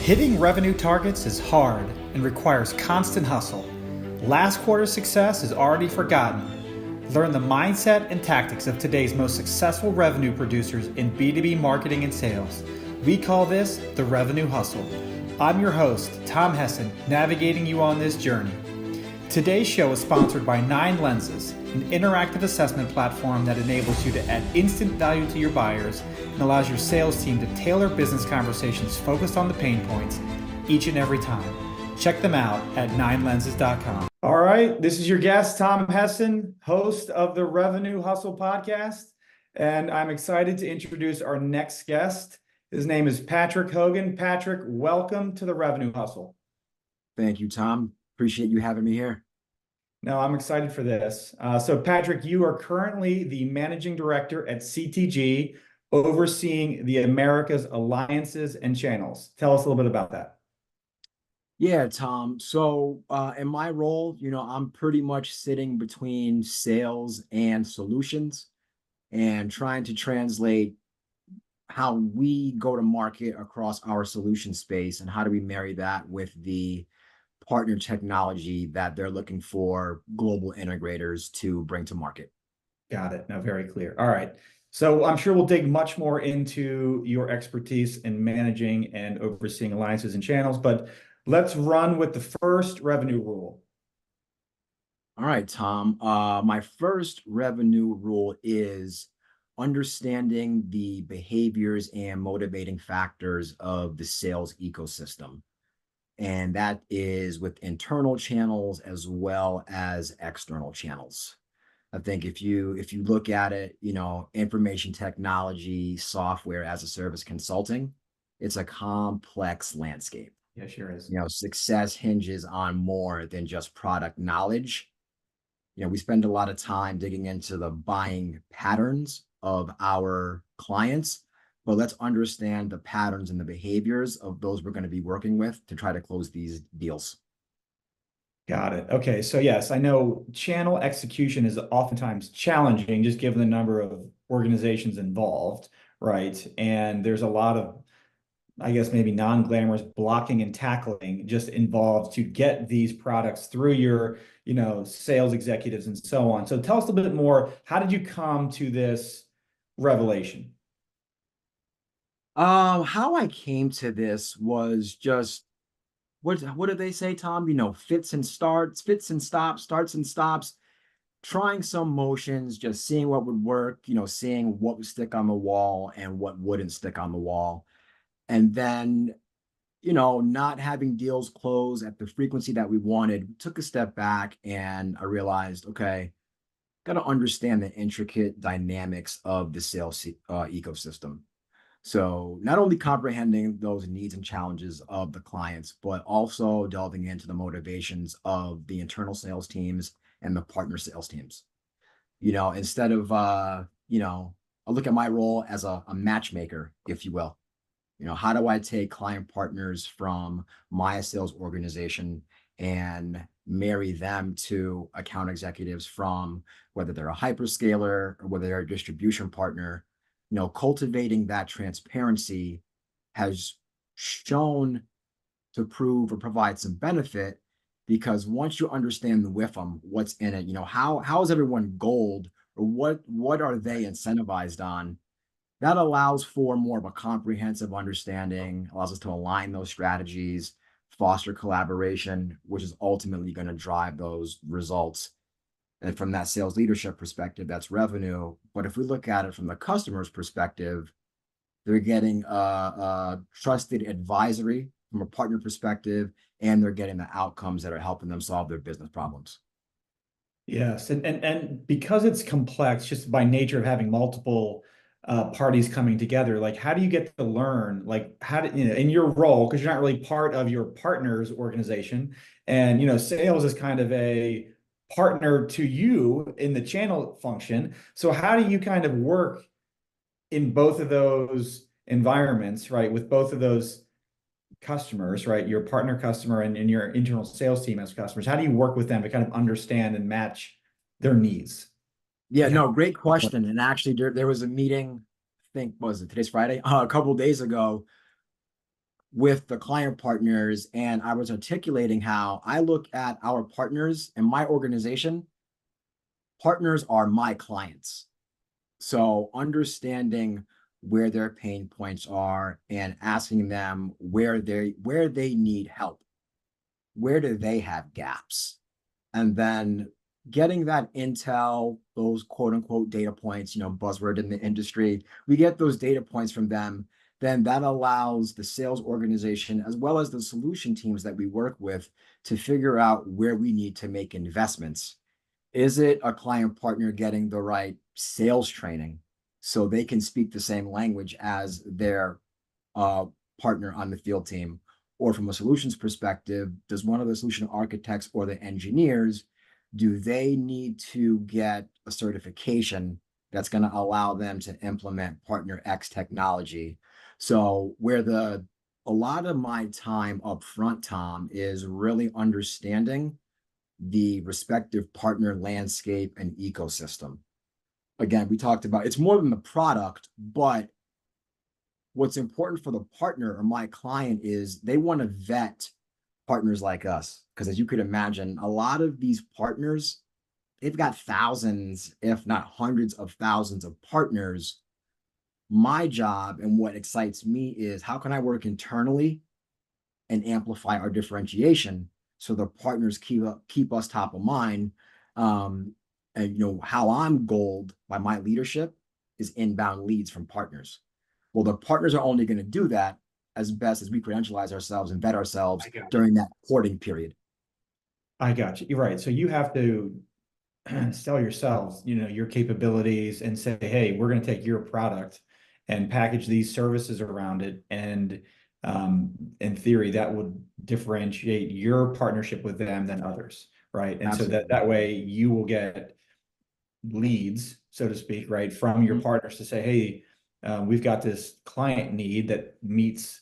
Hitting revenue targets is hard and requires constant hustle. Last quarter's success is already forgotten. Learn the mindset and tactics of today's most successful revenue producers in B2B marketing and sales. We call this the revenue hustle. I'm your host, Tom Hessen, navigating you on this journey. Today's show is sponsored by 9 Lenses, an interactive assessment platform that enables you to add instant value to your buyers and allows your sales team to tailor business conversations focused on the pain points each and every time. Check them out at 9lenses.com. All right, this is your guest, Tom Hessen, host of the Revenue Hustle podcast, and I'm excited to introduce our next guest. His name is Patrick Hogan. Patrick, welcome to the Revenue Hustle. Thank you, Tom. Appreciate you having me here. No, I'm excited for this. So Patrick, you are currently the managing director at CTG, overseeing the Americas alliances and channels. Tell us a little bit about that. Yeah, Tom. So in my role, I'm pretty much sitting between sales and solutions and trying to translate how we go to market across our solution space and how do we marry that with the partner technology that they're looking for global integrators to bring to market. Got it. No, very clear. All right. So I'm sure we'll dig much more into your expertise in managing and overseeing alliances and channels, but let's run with the first revenue rule. All right, Tom. My first revenue rule is understanding the behaviors and motivating factors of the sales ecosystem. And that is with internal channels as well as external channels. I think if you look at it, information technology, software as a service consulting, it's a complex landscape. Yeah, sure is. Success hinges on more than just product knowledge. We spend a lot of time digging into the buying patterns of our clients, but let's understand the patterns and the behaviors of those we're going to be working with to try to close these deals. Got it. Okay. So yes, I know channel execution is oftentimes challenging just given the number of organizations involved, right? And there's a lot of, I guess, maybe non-glamorous blocking and tackling just involved to get these products through your, sales executives and so on. So tell us a little bit more. How did you come to this revelation? How I came to this was just what did they say, Tom? Fits and starts, fits and stops, starts and stops, trying some motions, just seeing what would work, seeing what would stick on the wall and what wouldn't stick on the wall. And then, not having deals close at the frequency that we wanted, took a step back and I realized, okay, got to understand the intricate dynamics of the sales ecosystem. So not only comprehending those needs and challenges of the clients, but also delving into the motivations of the internal sales teams and the partner sales teams. Instead of, I look at my role as a matchmaker, if you will. How do I take client partners from my sales organization and marry them to account executives from whether they're a hyperscaler or whether they're a distribution partner? Cultivating that transparency has shown to prove or provide some benefit because once you understand the WIFM, what's in it, how is everyone gold or what are they incentivized on? That allows for more of a comprehensive understanding, allows us to align those strategies, foster collaboration, which is ultimately going to drive those results. And from that sales leadership perspective, that's revenue. But if we look at it from the customer's perspective, they're getting a trusted advisory from a partner perspective, and they're getting the outcomes that are helping them solve their business problems. Yes. And because it's complex, just by nature of having multiple parties coming together, like how do you get to learn, like how do in your role, because you're not really part of your partner's organization, and sales is kind of a partner to you in the channel function. So how do you kind of work in both of those environments, right? With both of those customers, right? Your partner customer and your internal sales team as customers. How do you work with them to kind of understand and match their needs? Yeah, no, great question. And actually there was a meeting, I think, was it today's Friday? A couple of days ago, with the client partners, and I was articulating how I look at our partners in my organization. Partners are my clients. So understanding where their pain points are and asking them where they need help, where do they have gaps, and then getting that intel, those quote unquote data points, buzzword in the industry, we get those data points from them. Then that allows the sales organization as well as the solution teams that we work with to figure out where we need to make investments. Is it a client partner getting the right sales training so they can speak the same language as their uh, partner on the field team? Or from a solutions perspective, does one of the solution architects or the engineers, do they need to get a certification that's going to allow them to implement partner X technology? So where a lot of my time up front, Tom, is really understanding the respective partner landscape and ecosystem. Again, we talked about it's more than the product, but what's important for the partner or my client is they want to vet partners like us. Because as you could imagine, a lot of these partners, they've got thousands, if not hundreds of thousands of partners. My job and what excites me is how can I work internally and amplify our differentiation so the partners keep us top of mind. And how I'm goaled by my leadership is inbound leads from partners. Well, the partners are only going to do that as best as we credentialize ourselves and vet ourselves during that courting period. I got you. You're right. So you have to sell yourselves, your capabilities and say, hey, we're going to take your product and package these services around it. And in theory, that would differentiate your partnership with them than others, right? And Absolutely. so that way you will get leads, so to speak, right, from your partners to say, hey, we've got this client need that meets,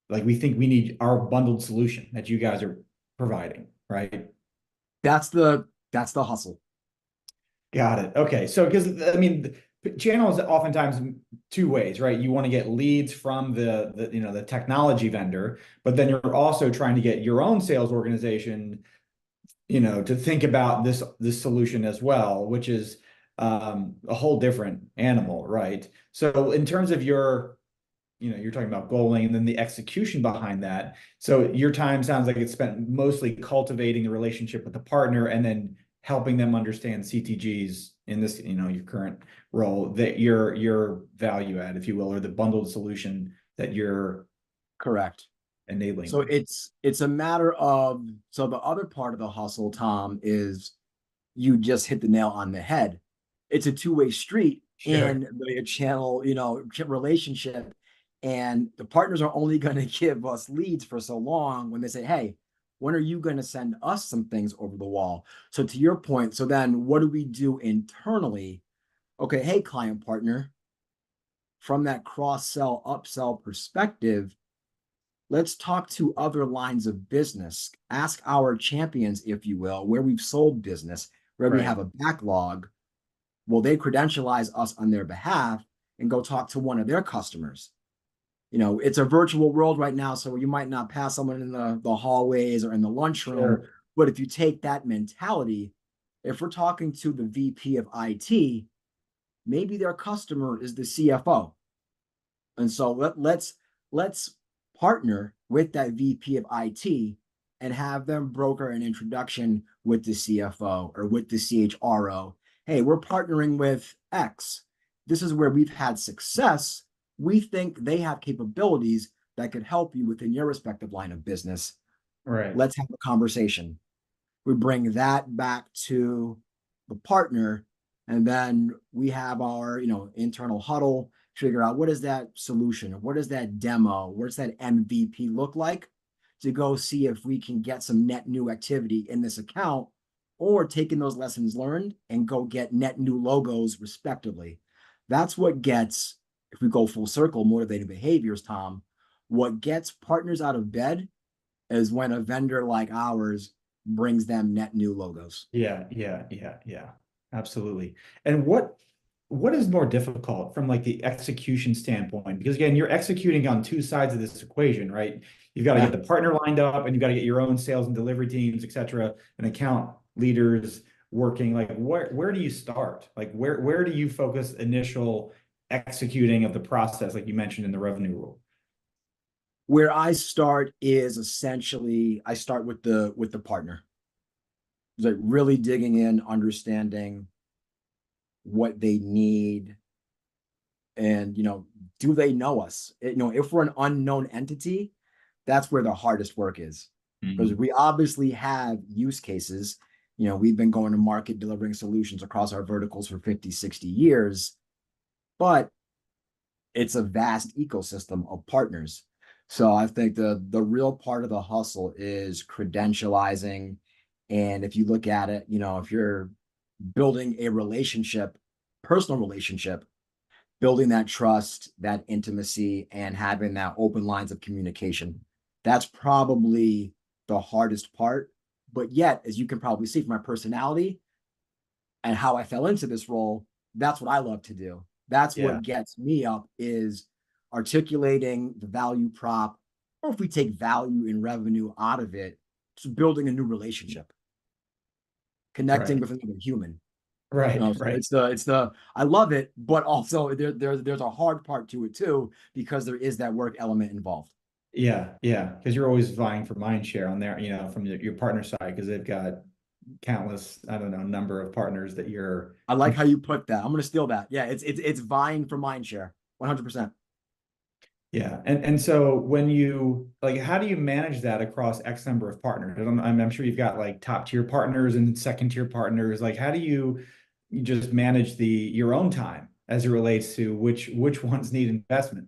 like, we think we need our bundled solution that you guys are providing, right? That's the hustle. Got it. Okay. So, because I mean, the channel is oftentimes two ways, right? You want to get leads from the technology vendor, but then you're also trying to get your own sales organization, to think about this solution as well, which is a whole different animal, right? So, in terms of you're talking about goaling and then the execution behind that. So your time sounds like it's spent mostly cultivating the relationship with the partner and then helping them understand CTGs in this, your current role, that your value add, if you will, or the bundled solution that you're Correct. enabling So them. it's a matter of, so the other part of the hustle, Tom, is you just hit the nail on the head. It's a two-way street Sure. in the channel, relationship. And the partners are only going to give us leads for so long when they say, hey, when are you going to send us some things over the wall? So to your point, so then what do we do internally? Okay, hey, client partner, from that cross-sell, upsell perspective, let's talk to other lines of business. Ask our champions, if you will, where we've sold business, where we Right. have a backlog. Will they credentialize us on their behalf and go talk to one of their customers? It's a virtual world right now, so you might not pass someone in the hallways or in the lunchroom. Sure. But if you take that mentality, if we're talking to the VP of IT, maybe their customer is the CFO. And so let's partner with that VP of IT and have them broker an introduction with the CFO or with the CHRO. Hey, we're partnering with X. This is where we've had success. We think they have capabilities that could help you within your respective line of business. Right. Let's have a conversation. We bring that back to the partner, and then we have our internal huddle, figure out what is that solution, what is that demo, what's that MVP look like, to go see if we can get some net new activity in this account, or taking those lessons learned and go get net new logos respectively. That's what gets, if we go full circle, motivating behaviors, Tom. What gets partners out of bed is when a vendor like ours brings them net new logos. Yeah. Yeah. Yeah. Yeah. Absolutely. And what what is more difficult from like the execution standpoint? Because again, you're executing on two sides of this equation, right? You've got to get Yeah. the partner lined up and you've got to get your own sales and delivery teams, et cetera, and account leaders working. Like where do you start? Like where do you focus initial executing of the process, like you mentioned in the revenue rule? Where I start is essentially I start with the partner. It's like really digging in, understanding what they need, and do they know us? If we're an unknown entity, that's where the hardest work is, because Mhm. we obviously have use cases. We've been going to market delivering solutions across our verticals for 50, 60 years, but it's a vast ecosystem of partners. So I think the real part of the hustle is credentializing. And if you look at it, if you're building a relationship, personal relationship, building that trust, that intimacy, and having that open lines of communication, that's probably the hardest part. But yet, as you can probably see from my personality and how I fell into this role, that's what I love to do. That's Yeah, what gets me up, is articulating the value prop, or if we take value and revenue out of it, just building a new relationship, connecting right. with another human. Right, So right. it's the I love it, but also there's a hard part to it too, because there is that work element involved. Yeah, yeah, because you're always vying for mind share on there, from your partner side, because they've got countless, I don't know, number of partners that you're. I like how you put that. I'm gonna steal that. Yeah, it's vying for mind share, 100%. Yeah, and so when you like, how do you manage that across X number of partners? I'm sure you've got like top tier partners and second tier partners. Like, how do you just manage your own time as it relates to which ones need investment?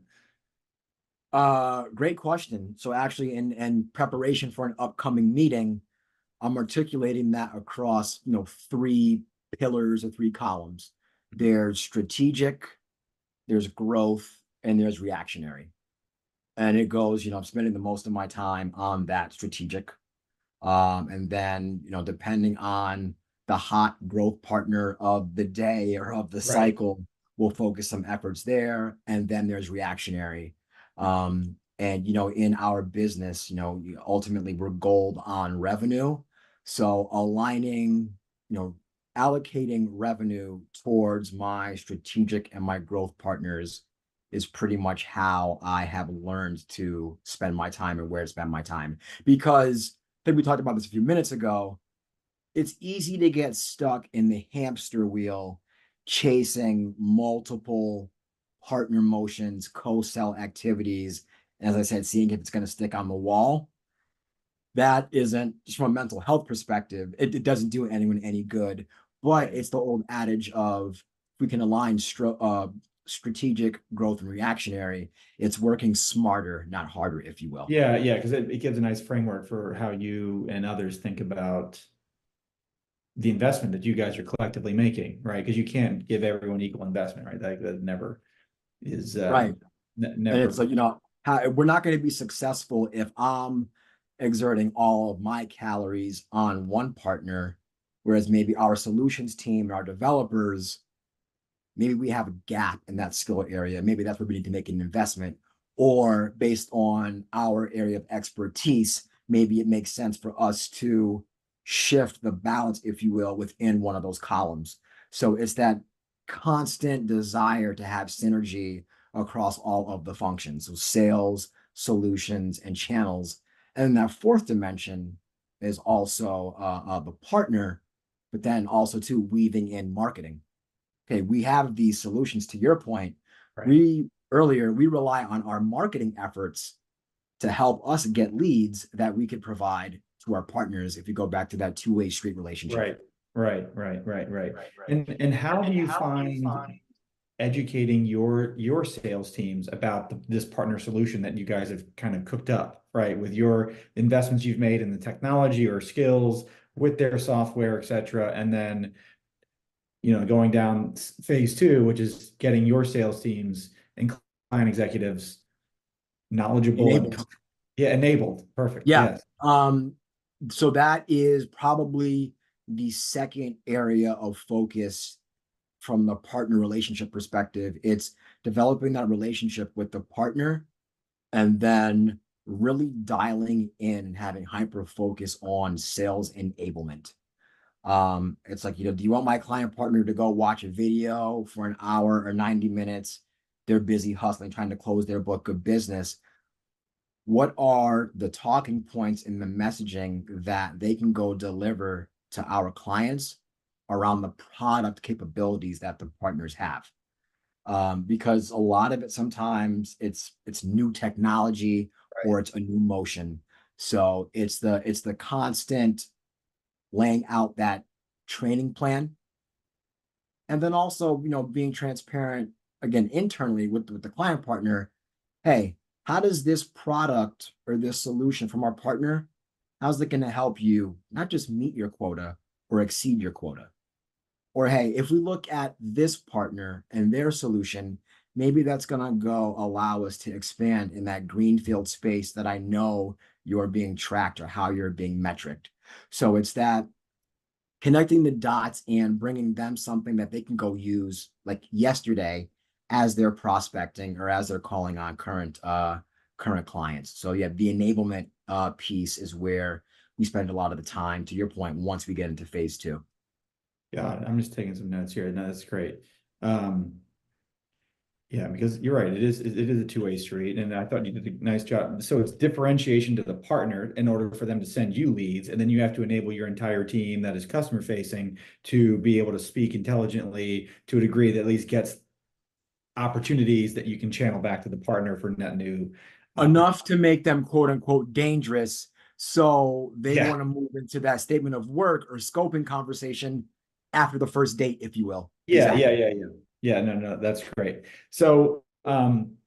Great question. So actually, in preparation for an upcoming meeting, I'm articulating that across, three pillars or three columns. There's strategic, there's growth, and there's reactionary. And it goes, I'm spending the most of my time on that strategic. And then, depending on the hot growth partner of the day or of the Right. cycle, we'll focus some efforts there. And then there's reactionary. And, in our business, ultimately we're gold on revenue. So aligning, you know, allocating revenue towards my strategic and my growth partners is pretty much how I have learned to spend my time and where to spend my time. Because I think we talked about this a few minutes ago. It's easy to get stuck in the hamster wheel, chasing multiple partner motions, co-sell activities. And as I said, seeing if it's going to stick on the wall. That isn't, just from a mental health perspective, it doesn't do anyone any good. But Right. it's the old adage of, if we can align strategic growth and reactionary, it's working smarter, not harder, if you will. Yeah, yeah, because it gives a nice framework for how you and others think about the investment that you guys are collectively making, right? Because you can't give everyone equal investment, right? That never is Right. And it's never. like, we're not going to be successful if I'm exerting all of my calories on one partner, whereas maybe our solutions team, our developers, maybe we have a gap in that skill area. Maybe that's where we need to make an investment. Or based on our area of expertise, maybe it makes sense for us to shift the balance, if you will, within one of those columns. So it's that constant desire to have synergy across all of the functions. So sales, solutions, and channels. And that fourth dimension is also the partner, but then also too weaving in marketing. Okay, we have these solutions. To your point, Right. we rely on our marketing efforts to help us get leads that we could provide to our partners, if you go back to that two-way street relationship. Right, right. And how do you find educating your sales teams about this partner solution that you guys have kind of cooked up, right? With your investments you've made in the technology or skills with their software, et cetera, and then going down phase two, which is getting your sales teams and client executives knowledgeable and Enabled. yeah, enabled. Perfect. Yeah. Yes. So that is probably the second area of focus from the partner relationship perspective, it's developing that relationship with the partner and then really dialing in and having hyper focus on sales enablement. It's like, do you want my client partner to go watch a video for an hour or 90 minutes? They're busy hustling, trying to close their book of business. What are the talking points in the messaging that they can go deliver to our clients around the product capabilities that the partners have? Because a lot of it sometimes it's new technology or it's a new motion. So it's the constant laying out that training plan, and then also being transparent again internally with the client partner. Hey, how does this product or this solution from our partner, how's it going to help you not just meet your quota or exceed your quota? Or hey, if we look at this partner and their solution, maybe that's going to go allow us to expand in that greenfield space that I know you're being tracked or how you're being metriced. So it's that connecting the dots and bringing them something that they can go use like yesterday as they're prospecting or as they're calling on current clients. So yeah, the enablement piece is where we spend a lot of the time, to your point, once we get into phase two. Got it. I'm just taking some notes here. No, that's great. Yeah, because you're right. It is a two-way street, and I thought you did a nice job. So it's differentiation to the partner in order for them to send you leads, and then you have to enable your entire team that is customer facing to be able to speak intelligently to a degree that at least gets opportunities that you can channel back to the partner for net new. Enough to make them quote unquote dangerous, so they Yeah. want to move into that statement of work or scoping conversation after the first date, if you will. Yeah, yeah, Exactly. yeah, yeah. Yeah, no, no, that's great. So, and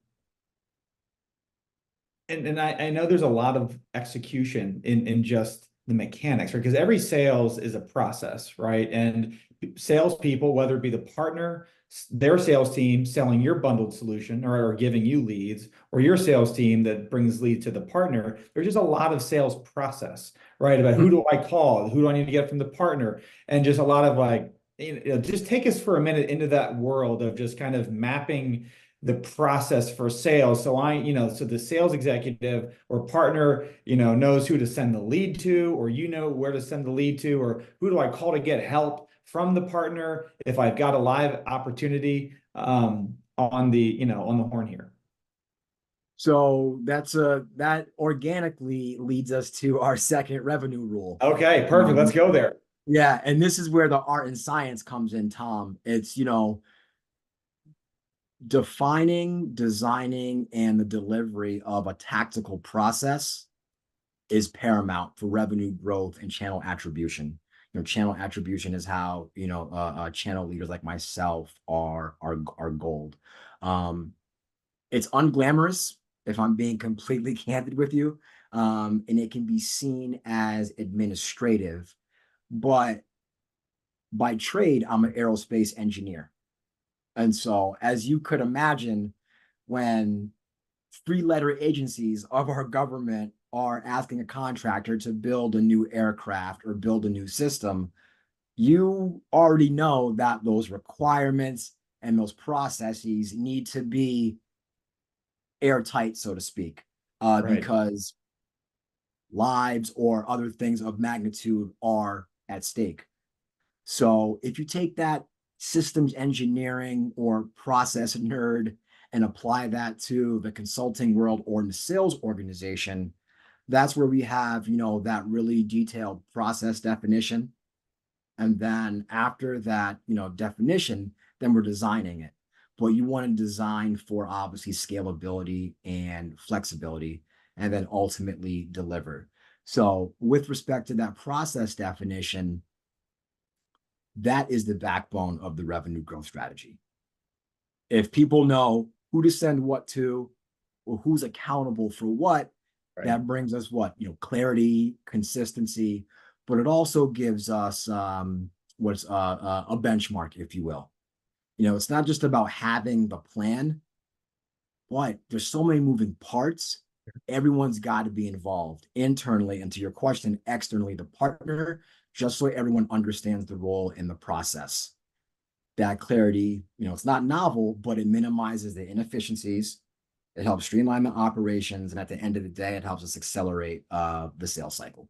I know there's a lot of execution in just the mechanics, right? Because every sales is a process, right? And salespeople, whether it be the partner, their sales team selling your bundled solution or giving you leads, or your sales team that brings leads to the partner, there's just a lot of sales process, right? About who do I call? Who do I need to get from the partner? And just a lot of like, just take us for a minute into that world of just kind of mapping the process for sales. So so the sales executive or partner, knows who to send the lead to, or where to send the lead to, or who do I call to get help from the partner if I've got a live opportunity on the horn here. So that organically leads us to our second revenue rule. Okay, perfect. Let's go there. Yeah, and this is where the art and science comes in, Tom. It's defining, designing, and the delivery of a tactical process is paramount for revenue growth and channel attribution. Channel attribution is how channel leaders like myself are gold. It's unglamorous, if I'm being completely candid with you, and it can be seen as administrative, but by trade, I'm an aerospace engineer. And so, as you could imagine, when three-letter agencies of our government are asking a contractor to build a new aircraft or build a new system, you already know that those requirements and those processes need to be airtight, so to speak, Right. because lives or other things of magnitude are at stake. So if you take that systems engineering or process nerd and apply that to the consulting world or in the sales organization, that's where we have, that really detailed process definition. And then after that, definition, then we're designing it. But you want to design for obviously scalability and flexibility, and then ultimately deliver. So with respect to that process definition, that is the backbone of the revenue growth strategy. If people know who to send what to, or who's accountable for what, Right. that brings us what? Clarity, consistency, but it also gives us what's a benchmark, if you will. It's not just about having the plan, but there's so many moving parts. Everyone's got to be involved internally, and to your question, externally, the partner, just so everyone understands the role in the process. that clarity, it's not novel, but it minimizes the inefficiencies. It helps streamline the operations, and at the end of the day, it helps us accelerate the sales cycle.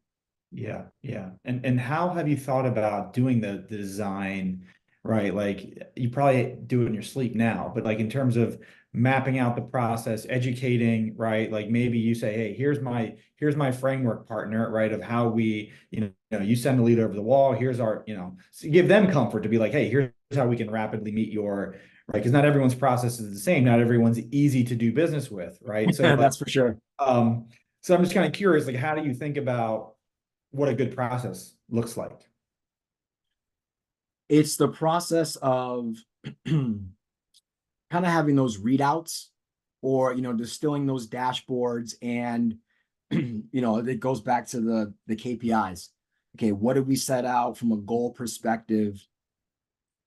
Yeah, yeah. And how have you thought about doing the design, right? Like you probably do it in your sleep now, but like in terms of mapping out the process, educating, right? Like maybe you say, hey, here's my framework partner, right? Of how we, you send a lead over the wall. Here's our, so give them comfort to be like, hey, here's how we can rapidly meet your, right? Because not everyone's process is the same. Not everyone's easy to do business with, right? So like, That's for sure. um, so I'm just kind of curious, like, how do you think about what a good process looks like? It's the process of kind of having those readouts, or distilling those dashboards, and it goes back to the KPIs. Okay, what did we set out from a goal perspective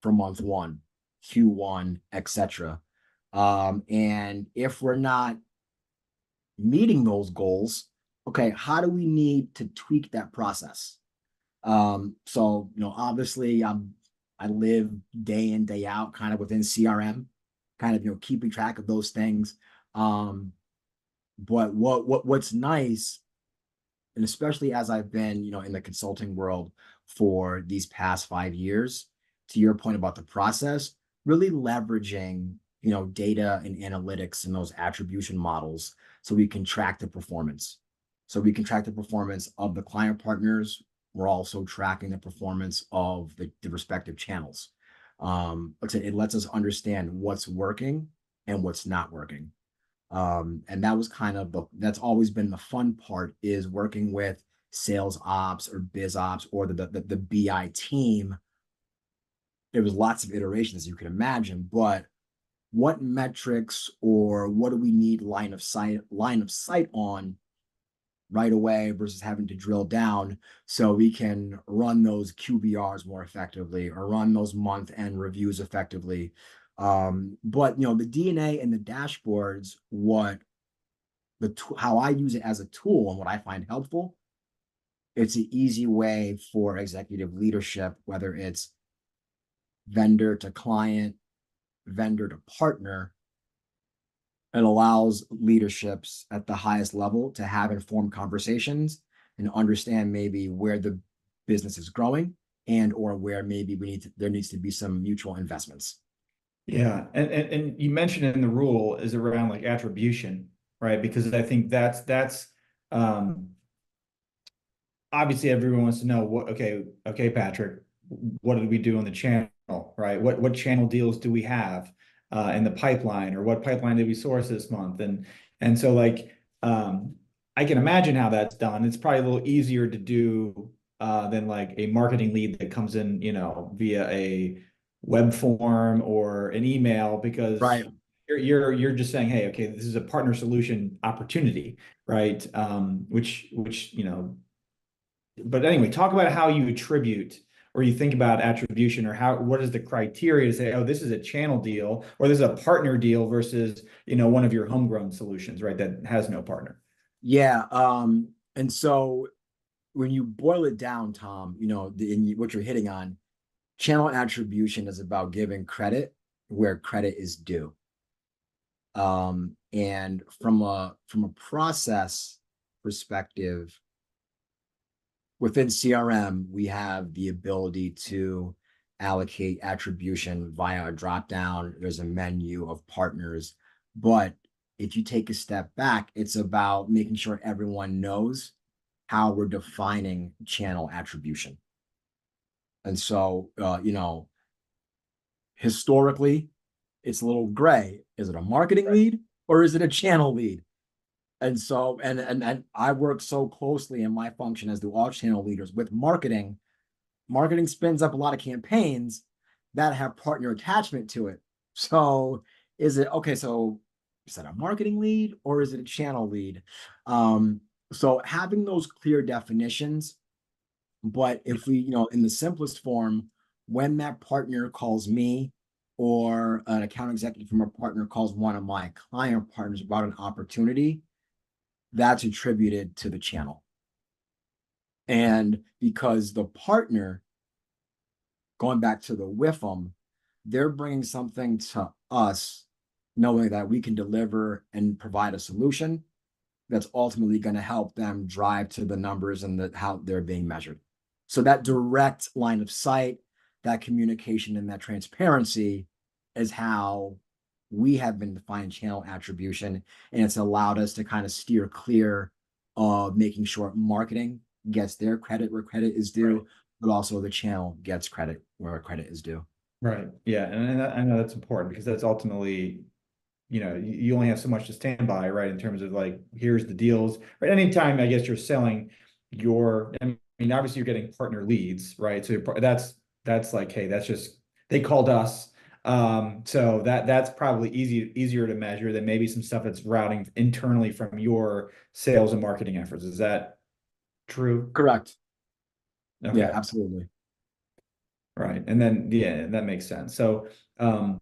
for month one, Q1, etc. And if we're not meeting those goals, okay, how do we need to tweak that process? So obviously, I live day in, day out, kind of within CRM, kind of keeping track of those things. But what's nice, and especially as I've been, in the consulting world for these past 5 years, to your point about the process, really leveraging, data and analytics and those attribution models, so we can track the performance. So we can track the performance of the client partners. We're also tracking the performance of the respective channels. Like I said, it lets us understand what's working and what's not working. And that was kind of that's always been the fun part, is working with sales ops or biz ops or the BI team. There was lots of iterations, you can imagine, but what metrics or what do we need line of sight on right away versus having to drill down, so we can run those QBRs more effectively or run those month end reviews effectively. But the DNA and the dashboards, how I use it as a tool and what I find helpful, it's an easy way for executive leadership, whether it's vendor to client, vendor to partner. It allows leaderships at the highest level to have informed conversations and understand maybe where the business is growing, and or where maybe there needs to be some mutual investments. Yeah, and you mentioned in the rule is around like attribution, right? Because I think that's um obviously everyone wants to know what, okay, Patrick, what did we do on the channel, right? What channel deals do we have in the pipeline, or what pipeline did we source this month? And so like I can imagine how that's done. It's probably a little easier to do than like a marketing lead that comes in, via a web form or an email, because Right. you're just saying, hey, okay, this is a partner solution opportunity, right? Which but anyway, talk about how you attribute or you think about attribution, or what is the criteria to say, oh, this is a channel deal or this is a partner deal versus, one of your homegrown solutions, right? That has no partner. Yeah. And so when you boil it down, Tom, what you're hitting on, channel attribution is about giving credit where credit is due. And from a process perspective, within CRM, we have the ability to allocate attribution via a drop down. There's a menu of partners. But if you take a step back, it's about making sure everyone knows how we're defining channel attribution. And so, historically, it's a little gray. Is it a marketing lead or is it a channel lead? And so, and I work so closely in my function, as do all channel leaders, with marketing. Marketing spins up a lot of campaigns that have partner attachment to it. So is it okay? So is that a marketing lead or is it a channel lead? So having those clear definitions. But if we, in the simplest form, when that partner calls me, or an account executive from a partner calls one of my client partners about an opportunity, that's attributed to the channel. And because the partner, going back to the WIFM, they're bringing something to us, knowing that we can deliver and provide a solution that's ultimately going to help them drive to the numbers and how they're being measured. So that direct line of sight, that communication and that transparency is how we have been defining channel attribution. And it's allowed us to kind of steer clear of making sure marketing gets their credit where credit is due, Right. but also the channel gets credit where credit is due. Right. Yeah. And I know that's important because that's ultimately, you only have so much to stand by, right? In terms of like, here's the deals, right? Anytime I guess you're selling I mean, obviously you're getting partner leads, right? So that's like, hey, that's just, they called us. So that's probably easier to measure than maybe some stuff that's routing internally from your sales and marketing efforts. Is that true? Correct. Yeah, Okay. absolutely. Right. And then, yeah, that makes sense. So, um,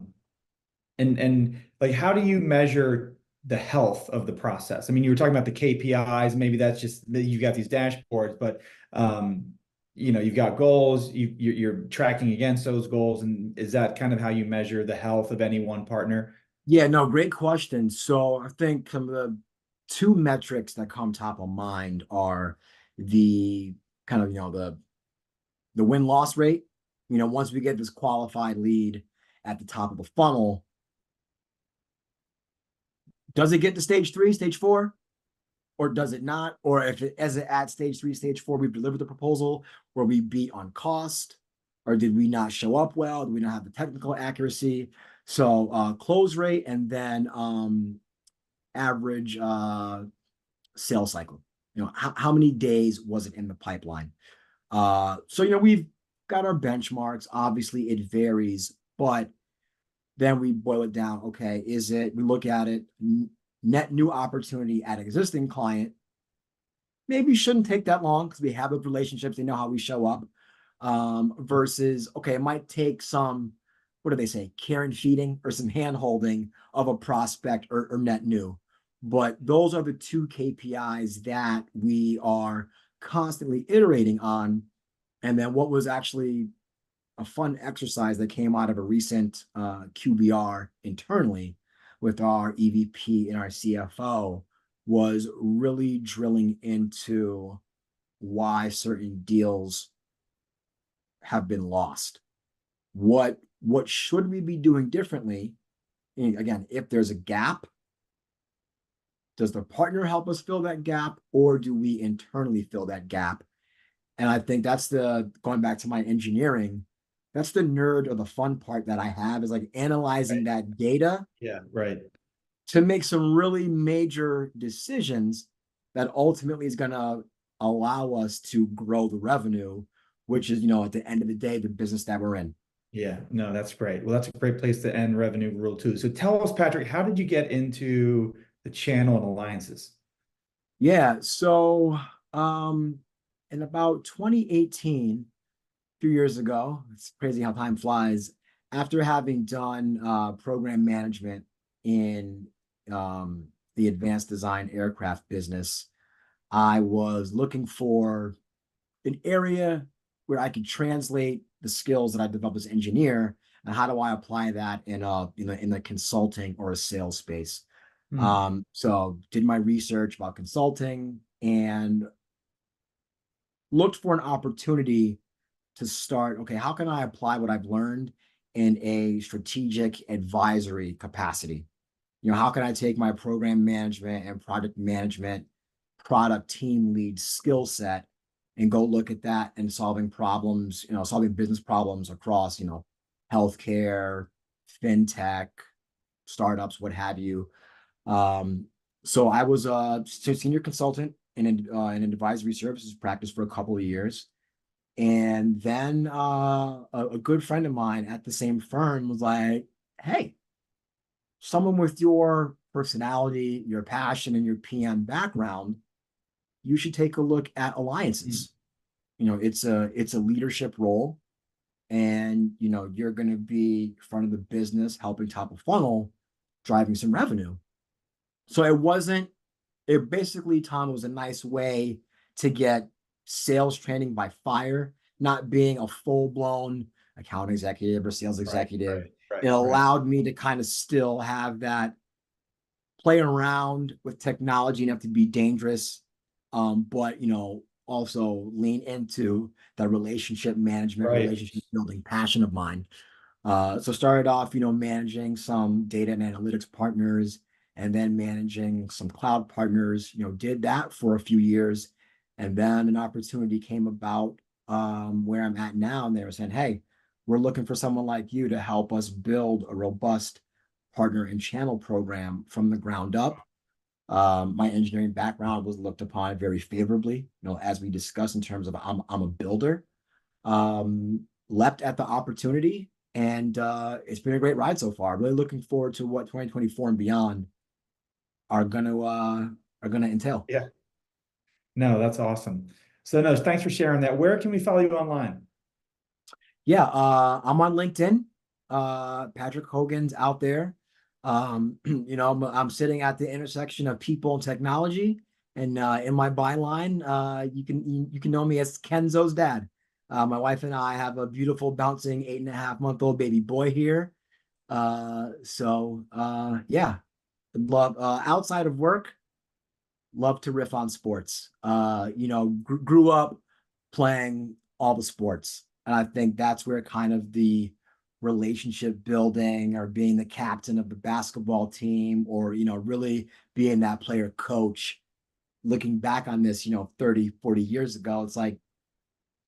and like, how do you measure the health of the process? I mean, you were talking about the KPIs, maybe that's just that you've got these dashboards, but you've got goals, you're tracking against those goals, and is that kind of how you measure the health of any one partner? Yeah, no, great question. So I think some of the two metrics that come top of mind are the kind of, the win-loss rate. Once we get this qualified lead at the top of the funnel, does it get to stage 3, stage 4, or does it not? Or if it as it at stage 3, stage 4, we've delivered the proposal where we beat on cost, or did we not show up well? Do we not have the technical accuracy? So close rate and then average sales cycle. How many days was it in the pipeline? So we've got our benchmarks. Obviously, it varies, but then we boil it down. Okay, we look at it, net new opportunity at existing client. Maybe shouldn't take that long because we have those relationships. They know how we show up. Versus, okay, it might take some, what do they say, care and feeding or some hand holding of a prospect or net new. But those are the two KPIs that we are constantly iterating on. And then what was actually a fun exercise that came out of a recent QBR internally with our EVP and our CFO was really drilling into why certain deals have been lost. What should we be doing differently? And again, if there's a gap, does the partner help us fill that gap, or do we internally fill that gap? And I think that's going back to my engineering, that's the nerd or the fun part that I have is like analyzing Right. that data Yeah, right. to make some really major decisions that ultimately is going to allow us to grow the revenue, which is, at the end of the day, the business that we're in. Yeah, no, that's great. Well, that's a great place to end revenue rule two. So tell us, Patrick, how did you get into the channel and alliances? Yeah. So, um, in about 2018, a few years ago, it's crazy how time flies. After having done program management in the advanced design aircraft business, I was looking for an area where I could translate the skills that I developed as an engineer, and how do I apply that in the consulting or a sales space. Hmm. So did my research about consulting and looked for an opportunity to start. Okay, how can I apply what I've learned in a strategic advisory capacity? How can I take my program management and project management, product team lead skill set and go look at that and solving problems, solving business problems across, healthcare, fintech, startups, what have you. Um, so I was a senior consultant in an advisory services practice for a couple of years. And then a good friend of mine at the same firm was like, hey, someone with your personality, your passion, and your PM background, you should take a look at Hmm. alliances. It's a leadership role, and you're going to be in front of the business, helping top of funnel, driving some revenue. So it basically, Tom, was a nice way to get sales training by fire, not being a full blown account executive or sales executive. Right. It allowed me to kind of still have that play around with technology enough to be dangerous, but also lean into the relationship management, relationship building passion of mine. So started off, managing some data and analytics partners, and then managing some cloud partners. Did that for a few years, and then an opportunity came about where I'm at now, and they were saying, "Hey, we're looking for someone like you to help us build a robust partner and channel program from the ground up." My engineering background was looked upon very favorably, as we discussed in terms of I'm a builder. Leapt at the opportunity, and it's been a great ride so far. Really looking forward to what 2024 and beyond are gonna entail. Yeah. No, that's awesome. So no, thanks for sharing that. Where can we follow you online? Yeah, I'm on LinkedIn. Patrick Hogan's out there. I'm sitting at the intersection of people and technology, and in my byline, you can know me as Kenzo's dad. My wife and I have a beautiful, bouncing 8.5-month-old baby boy here. Yeah, love outside of work, love to riff on sports. Grew up playing all the sports, and I think that's where kind of the relationship building or being the captain of the basketball team, or really being that player coach, looking back on this 30, 40 years ago, it's like,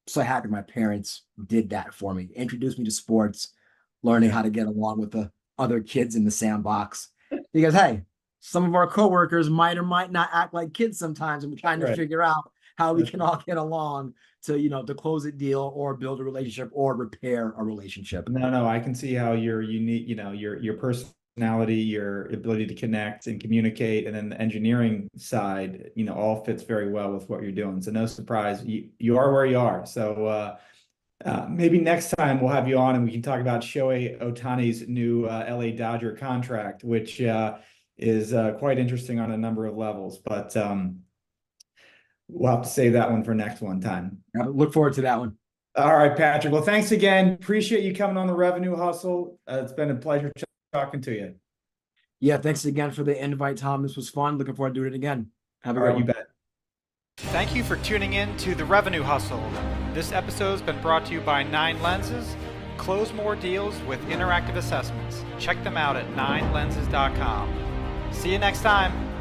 so happy my parents did that for me, introduced me to sports, learning how to get along with the other kids in the sandbox, because hey, some of our coworkers might or might not act like kids sometimes, and we're trying to figure out how we can all get along to close a deal or build a relationship or repair a relationship. No, I can see how your unique, your personality, your ability to connect and communicate, and then the engineering side, all fits very well with what you're doing. So no surprise, you are where you are. So maybe next time we'll have you on and we can talk about Shohei Ohtani's new LA Dodger contract, which is quite interesting on a number of levels. But we'll have to save that one for next one time. I look forward to that one. All right, Patrick. Well, thanks again. Appreciate you coming on the Revenue Hustle. It's been a pleasure talking to you. Yeah, thanks again for the invite, Tom. This was fun. Looking forward to doing it again. Have a good one. You bet. Thank you for tuning in to the Revenue Hustle. This episode has been brought to you by 9 Lenses. Close more deals with interactive assessments. Check them out at 9lenses.com. See you next time.